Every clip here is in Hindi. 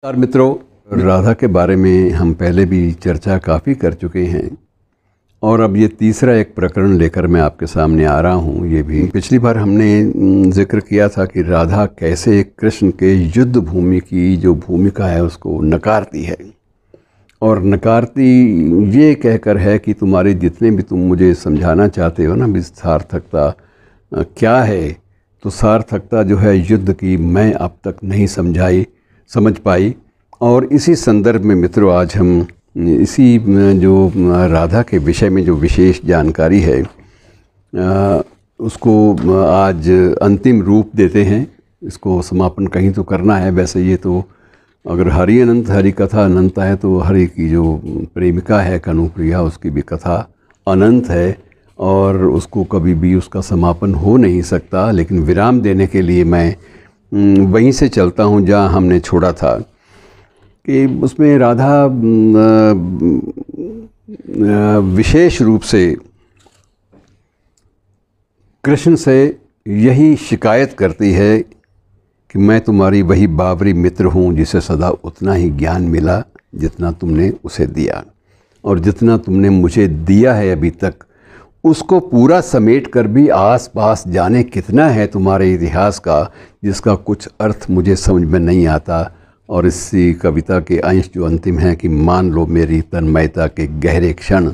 नमस्कार मित्रों, राधा के बारे में हम पहले भी चर्चा काफ़ी कर चुके हैं और अब ये तीसरा एक प्रकरण लेकर मैं आपके सामने आ रहा हूँ। ये भी पिछली बार हमने जिक्र किया था कि राधा कैसे कृष्ण के युद्ध भूमि की जो भूमिका है उसको नकारती है, और नकारती ये कहकर है कि तुम्हारे जितने भी तुम मुझे समझाना चाहते हो ना भी सार्थकता क्या है, तो सार्थकता जो है युद्ध की मैं अब तक नहीं समझ पाई। और इसी संदर्भ में मित्रों आज हम इसी जो राधा के विषय में जो विशेष जानकारी है उसको आज अंतिम रूप देते हैं। इसको समापन कहीं तो करना है। वैसे ये तो अगर हरि अनंत हरि कथा अनंत है तो हरि की जो प्रेमिका है कनुप्रिया उसकी भी कथा अनंत है और उसको कभी भी उसका समापन हो नहीं सकता। लेकिन विराम देने के लिए मैं वहीं से चलता हूँ जहाँ हमने छोड़ा था कि उसमें राधा विशेष रूप से कृष्ण से यही शिकायत करती है कि मैं तुम्हारी वही बाबरी मित्र हूँ जिसे सदा उतना ही ज्ञान मिला जितना तुमने उसे दिया, और जितना तुमने मुझे दिया है अभी तक उसको पूरा समेट कर भी आस पास जाने कितना है तुम्हारे इतिहास का जिसका कुछ अर्थ मुझे समझ में नहीं आता। और इसी कविता के अंश जो अंतिम है कि मान लो मेरी तन्मयता के गहरे क्षण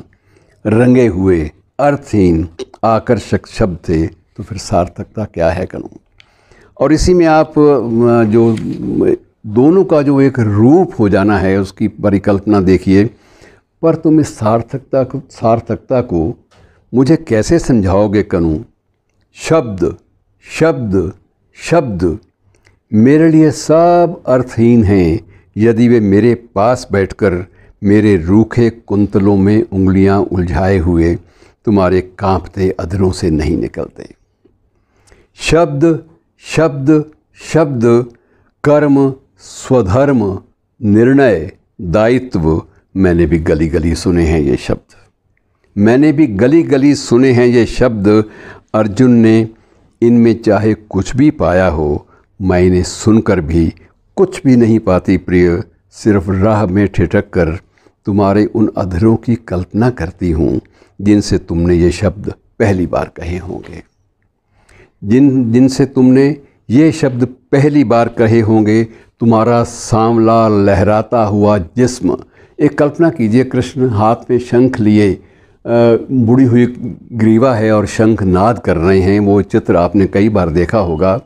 रंगे हुए अर्थहीन आकर्षक शब्द थे, तो फिर सार्थकता क्या है करूँ। और इसी में आप जो दोनों का जो एक रूप हो जाना है उसकी परिकल्पना देखिए। पर तुम इस सार्थकता को मुझे कैसे समझाओगे कनु। शब्द शब्द शब्द मेरे लिए सब अर्थहीन हैं यदि वे मेरे पास बैठकर मेरे रूखे कुंतलों में उंगलियां उलझाए हुए तुम्हारे कांपते अधरों से नहीं निकलते। शब्द शब्द शब्द कर्म स्वधर्म निर्णय दायित्व, मैंने भी गली गली सुने हैं ये शब्द, मैंने भी गली गली सुने हैं ये शब्द। अर्जुन ने इनमें चाहे कुछ भी पाया हो, मैं इन्हें सुनकर भी कुछ भी नहीं पाती प्रिय। सिर्फ राह में ठिठक कर तुम्हारे उन अधरों की कल्पना करती हूँ जिनसे तुमने ये शब्द पहली बार कहे होंगे, जिनसे तुमने ये शब्द पहली बार कहे होंगे। तुम्हारा सांवला लहराता हुआ जिस्म, एक कल्पना कीजिए कृष्ण हाथ में शंख लिए बुड़ी हुई ग्रीवा है और शंख नाद कर रहे हैं। वो चित्र आपने कई बार देखा होगा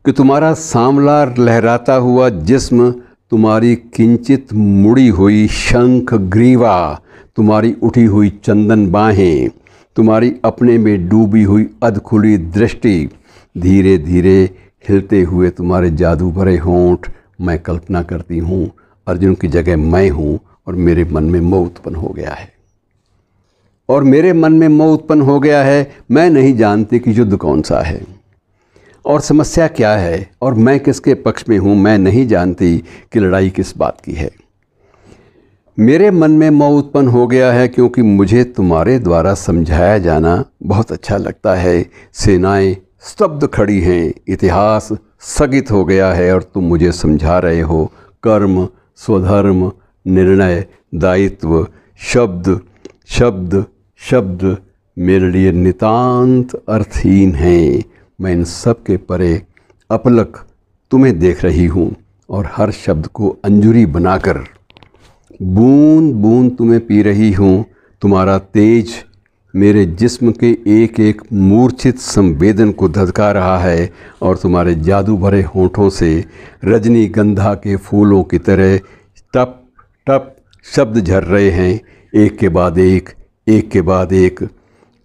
कि तुम्हारा सांवला लहराता हुआ जिस्म, तुम्हारी किंचित मुड़ी हुई शंख ग्रीवा, तुम्हारी उठी हुई चंदन बाहें, तुम्हारी अपने में डूबी हुई अधखुली दृष्टि, धीरे धीरे हिलते हुए तुम्हारे जादू भरे होंठ। मैं कल्पना करती हूँ अर्जुन की जगह मैं हूँ और मेरे मन में मोह उत्पन्न हो गया है, और मेरे मन में मोह उत्पन्न हो गया है। मैं नहीं जानती कि युद्ध कौन सा है और समस्या क्या है और मैं किसके पक्ष में हूँ। मैं नहीं जानती कि लड़ाई किस बात की है। मेरे मन में मोह उत्पन्न हो गया है क्योंकि मुझे तुम्हारे द्वारा समझाया जाना बहुत अच्छा लगता है। सेनाएं स्तब्ध खड़ी हैं, इतिहास स्थगित हो गया है और तुम मुझे समझा रहे हो कर्म स्वधर्म निर्णय दायित्व। शब्द शब्द शब्द मेरे लिए नितांत अर्थहीन हैं। मैं इन सब के परे अपलक तुम्हें देख रही हूँ और हर शब्द को अंजुरी बनाकर बूंद बूंद तुम्हें पी रही हूँ। तुम्हारा तेज मेरे जिस्म के एक एक मूर्छित संवेदन को धधका रहा है और तुम्हारे जादू भरे होंठों से रजनीगंधा के फूलों की तरह टप टप शब्द झर रहे हैं, एक के बाद एक।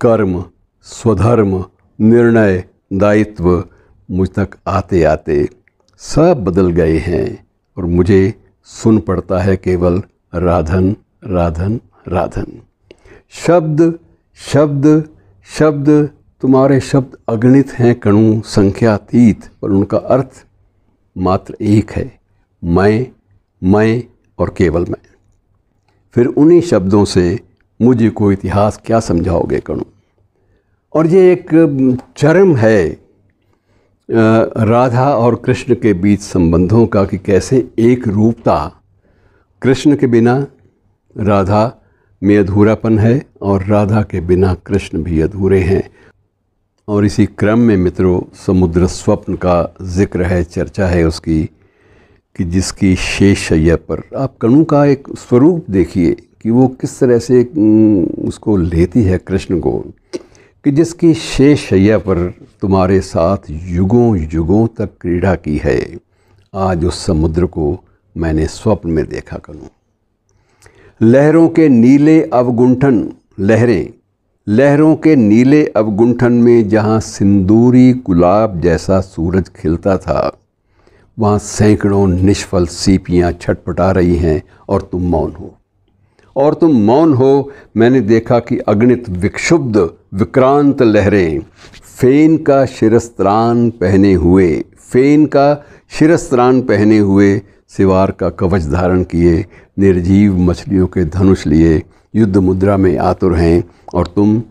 कर्म स्वधर्म निर्णय दायित्व मुझ तक आते आते सब बदल गए हैं और मुझे सुन पड़ता है केवल राधन राधन राधन। शब्द शब्द शब्द, तुम्हारे शब्द अगणित हैं कणु संख्यातीत, पर उनका अर्थ मात्र एक है, मैं और केवल मैं। फिर उन्हीं शब्दों से मुझे को इतिहास क्या समझाओगे कणु। और ये एक चरम है राधा और कृष्ण के बीच संबंधों का कि कैसे एक रूपता कृष्ण के बिना राधा में अधूरापन है और राधा के बिना कृष्ण भी अधूरे हैं। और इसी क्रम में मित्रों समुद्र स्वप्न का जिक्र है, चर्चा है उसकी कि जिसकी शेष शैया पर आप कणु का एक स्वरूप देखिए कि वो किस तरह से उसको लेती है कृष्ण को, कि जिसकी शेष शैया पर तुम्हारे साथ युगों युगों तक क्रीड़ा की है। आज उस समुद्र को मैंने स्वप्न में देखा करूँ। लहरों के नीले अवगुंठन, लहरों के नीले अवगुंठन में जहाँ सिंदूरी गुलाब जैसा सूरज खिलता था, वहाँ सैकड़ों निष्फल सीपियाँ छटपटा रही हैं और तुम मौन हो। मैंने देखा कि अगणित विक्षुब्ध विक्रांत लहरें फेन का शिरस्त्राण पहने हुए सिवार का कवच धारण किए, निर्जीव मछलियों के धनुष लिए युद्ध मुद्रा में आतुर हैं। और तुम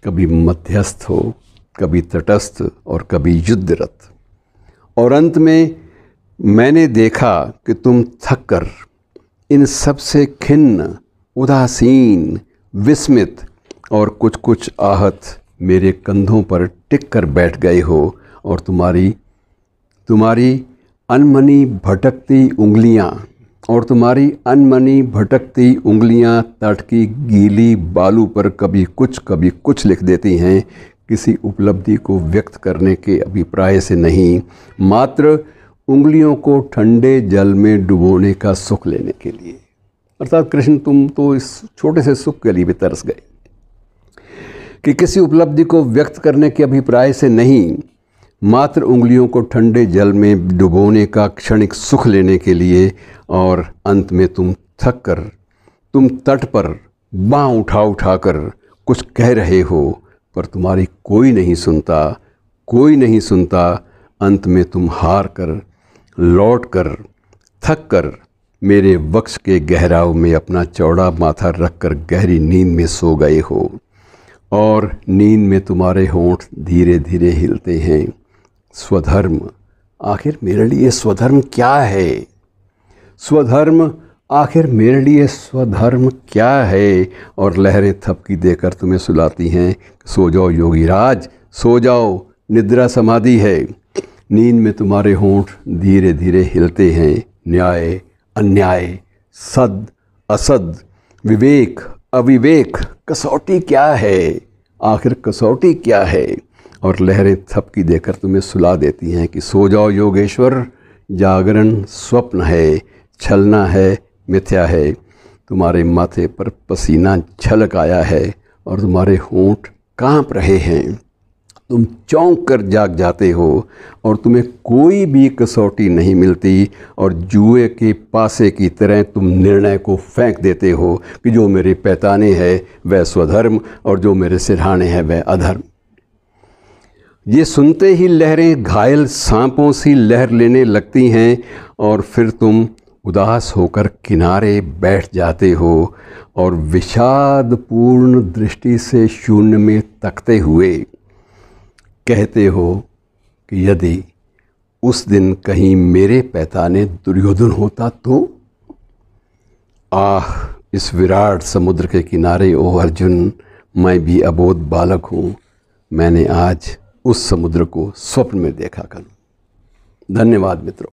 कभी मध्यस्थ हो, कभी तटस्थ और कभी युद्धरत। और अंत में मैंने देखा कि तुम थक कर इन सबसे खिन्न, उदासीन, विस्मित और कुछ आहत मेरे कंधों पर टिक कर बैठ गए हो। और तुम्हारी अनमनी भटकती उंगलियां तट की गीली बालू पर कभी कुछ लिख देती हैं, किसी उपलब्धि को व्यक्त करने के अभिप्राय से नहीं, मात्र उंगलियों को ठंडे जल में डुबोने का सुख लेने के लिए। अर्थात कृष्ण तुम तो इस छोटे से सुख के लिए भी तरस गए कि किसी उपलब्धि को व्यक्त करने के अभिप्राय से नहीं, मात्र उंगलियों को ठंडे जल में डुबोने का क्षणिक सुख लेने के लिए। और अंत में तुम थक कर तुम तट पर बाँह उठा कर कुछ कह रहे हो, पर तुम्हारी कोई नहीं सुनता। अंत में तुम हार कर, लौट कर, थक कर मेरे वक्ष के गहराव में अपना चौड़ा माथा रखकर गहरी नींद में सो गए हो। और नींद में तुम्हारे होंठ धीरे धीरे हिलते हैं। स्वधर्म, आखिर मेरे लिए स्वधर्म क्या है? और लहरें थपकी देकर तुम्हें सुलाती हैं, सो जाओ योगीराज, सो जाओ, निद्रा समाधि है। नींद में तुम्हारे होंठ धीरे धीरे हिलते हैं। न्याय, अन्याय, सद, असद, विवेक, अविवेक, कसौटी क्या है? आखिर कसौटी क्या है? और लहरें थपकी देकर तुम्हें सुला देती हैं कि सो जाओ योगेश्वर, जागरण स्वप्न है, छलना है, मिथ्या है। तुम्हारे माथे पर पसीना छलक आया है और तुम्हारे होंठ कांप रहे हैं। तुम चौंक कर जाग जाते हो और तुम्हें कोई भी कसौटी नहीं मिलती। और जुए के पासे की तरह तुम निर्णय को फेंक देते हो कि जो मेरे पैताने है वह स्वधर्म और जो मेरे सिरहाने हैं वह अधर्म। ये सुनते ही लहरें घायल सांपों सी लहर लेने लगती हैं और फिर तुम उदास होकर किनारे बैठ जाते हो और विषादपूर्ण दृष्टि से शून्य में तकते हुए कहते हो कि यदि उस दिन कहीं मेरे पैताने दुर्योधन होता तो। आह, इस विराट समुद्र के किनारे ओ अर्जुन, मैं भी अबोध बालक हूँ। मैंने आज उस समुद्र को स्वप्न में देखा करूँ। धन्यवाद मित्रों।